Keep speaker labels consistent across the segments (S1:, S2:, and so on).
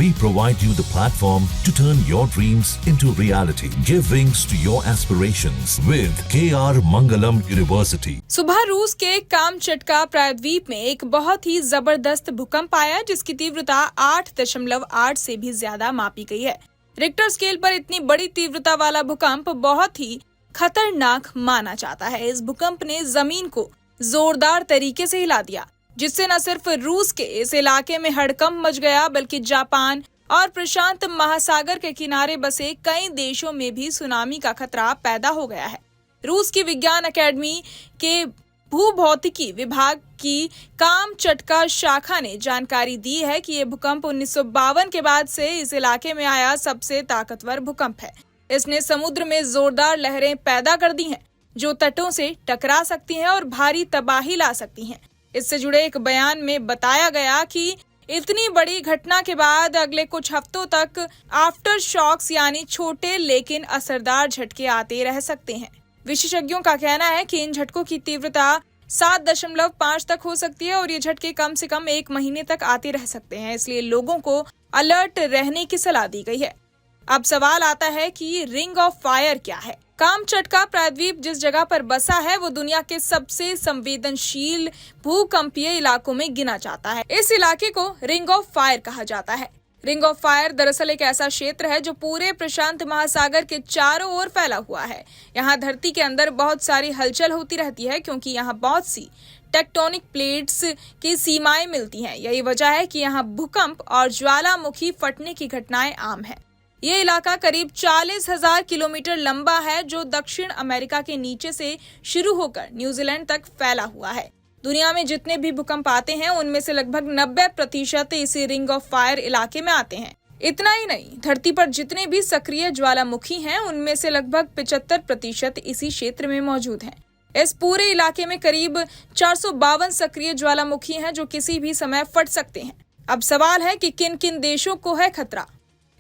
S1: We provide you the platform to turn your dreams into reality. Give wings to your aspirations with KR Mangalam University.
S2: सुबह रूस के Kamchatka प्रायद्वीप में एक बहुत ही जबरदस्त भूकंप आया, जिसकी तीव्रता 8.8 से भी ज्यादा मापी गई है। रिक्टर स्केल पर इतनी बड़ी तीव्रता वाला भूकंप बहुत ही खतरनाक माना जाता है। इस भूकंप ने जमीन को जोरदार तरीके से हिला दिया, जिससे न सिर्फ रूस के इस इलाके में हड़कंप मच गया, बल्कि जापान और प्रशांत महासागर के किनारे बसे कई देशों में भी सुनामी का खतरा पैदा हो गया है। रूस की विज्ञान अकेडमी के भूभौतिकी विभाग की कामचटका शाखा ने जानकारी दी है कि ये भूकंप 1952 के बाद से इस इलाके में आया सबसे ताकतवर भूकंप है। इसने समुद्र में जोरदार लहरें पैदा कर दी हैं, जो तटों से टकरा सकती हैं और भारी तबाही ला सकती हैं। इससे जुड़े एक बयान में बताया गया कि इतनी बड़ी घटना के बाद अगले कुछ हफ्तों तक आफ्टर शॉक्स यानी छोटे लेकिन असरदार झटके आते रह सकते हैं। विशेषज्ञों का कहना है कि इन झटकों की तीव्रता 7.5 तक हो सकती है और ये झटके कम से कम 1 महीने तक आते रह सकते हैं। इसलिए लोगों को अलर्ट रहने की सलाह दी गई है। अब सवाल आता है कि रिंग ऑफ फायर क्या है। कामचटका प्रायद्वीप जिस जगह पर बसा है वो दुनिया के सबसे संवेदनशील भूकंपीय इलाकों में गिना जाता है। इस इलाके को रिंग ऑफ फायर कहा जाता है। रिंग ऑफ फायर दरअसल एक ऐसा क्षेत्र है जो पूरे प्रशांत महासागर के चारों ओर फैला हुआ है। यहाँ धरती के अंदर बहुत सारी हलचल होती रहती है, क्योंकि यहाँ बहुत सी टेक्टोनिक प्लेट्स की सीमाएं मिलती हैं। यही वजह है कि यहाँ भूकंप और ज्वालामुखी फटने की घटनाएं आम है। ये इलाका करीब 40,000 किलोमीटर लंबा है, जो दक्षिण अमेरिका के नीचे से शुरू होकर न्यूजीलैंड तक फैला हुआ है। दुनिया में जितने भी भूकंप आते हैं उनमें से लगभग 90% इसी रिंग ऑफ फायर इलाके में आते हैं। इतना ही नहीं, धरती पर जितने भी सक्रिय ज्वालामुखी हैं उनमें से लगभग 75% इसी क्षेत्र में मौजूद हैं। इस पूरे इलाके में करीब 452 सक्रिय ज्वालामुखी हैं, जो किसी भी समय फट सकते हैं। अब सवाल है कि किन किन देशों को है खतरा।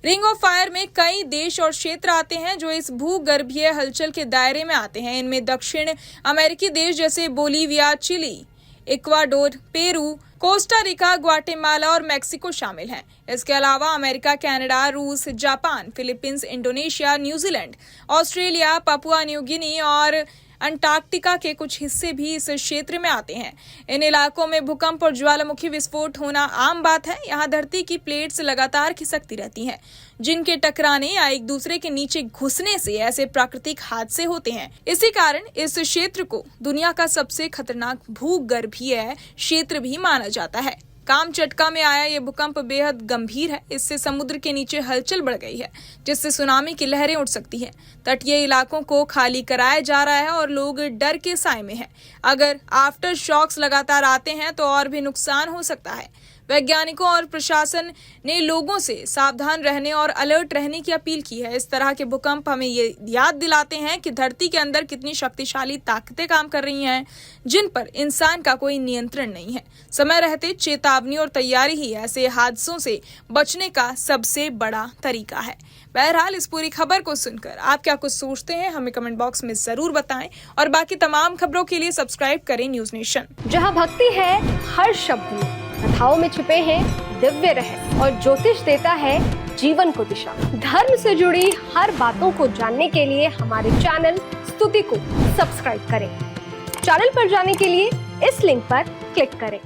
S2: रिंग ऑफ फायर में कई देश और क्षेत्र आते हैं जो इस भूगर्भीय हलचल के दायरे में आते हैं। इनमें दक्षिण अमेरिकी देश जैसे Bolivia, Chile, Ecuador, Peru, Costa Rica, Guatemala और मेक्सिको शामिल हैं। इसके अलावा अमेरिका, कनाडा, रूस, Japan, Philippines, Indonesia, New Zealand, Australia, Papua New Guinea और अंटार्कटिका के कुछ हिस्से भी इस क्षेत्र में आते हैं। इन इलाकों में भूकंप और ज्वालामुखी विस्फोट होना आम बात है। यहाँ धरती की प्लेट्स लगातार खिसकती रहती हैं, जिनके टकराने या एक दूसरे के नीचे घुसने से ऐसे प्राकृतिक हादसे होते हैं। इसी कारण इस क्षेत्र को दुनिया का सबसे खतरनाक भूगर्भीय क्षेत्र भी माना जाता है। कामचटका में आया ये भूकंप बेहद गंभीर है। इससे समुद्र के नीचे हलचल बढ़ गई है, जिससे सुनामी की लहरें उठ सकती हैं। तटीय इलाकों को खाली कराया जा रहा है और लोग डर के साए में हैं। अगर आफ्टर शॉक्स लगातार आते हैं तो और भी नुकसान हो सकता है। वैज्ञानिकों और प्रशासन ने लोगों से सावधान रहने और अलर्ट रहने की अपील की है। इस तरह के भूकंप हमें ये याद दिलाते हैं कि धरती के अंदर कितनी शक्तिशाली ताकतें काम कर रही हैं, जिन पर इंसान का कोई नियंत्रण नहीं है। समय रहते चेतावनी और तैयारी ही ऐसे हादसों से बचने का सबसे बड़ा तरीका है। बहरहाल इस पूरी खबर को सुनकर आप क्या कुछ सोचते हैं, हमें कमेंट बॉक्स में जरूर बताएं और बाकी तमाम खबरों के लिए सब्सक्राइब करें न्यूज नेशन।
S3: जहां भक्ति है हर शब्द में, कथाओं में छुपे हैं दिव्य रहस्य और ज्योतिष देता है जीवन को दिशा। धर्म से जुड़ी हर बातों को जानने के लिए हमारे चैनल स्तुति को सब्सक्राइब करें। चैनल पर जाने के लिए इस लिंक पर क्लिक करें।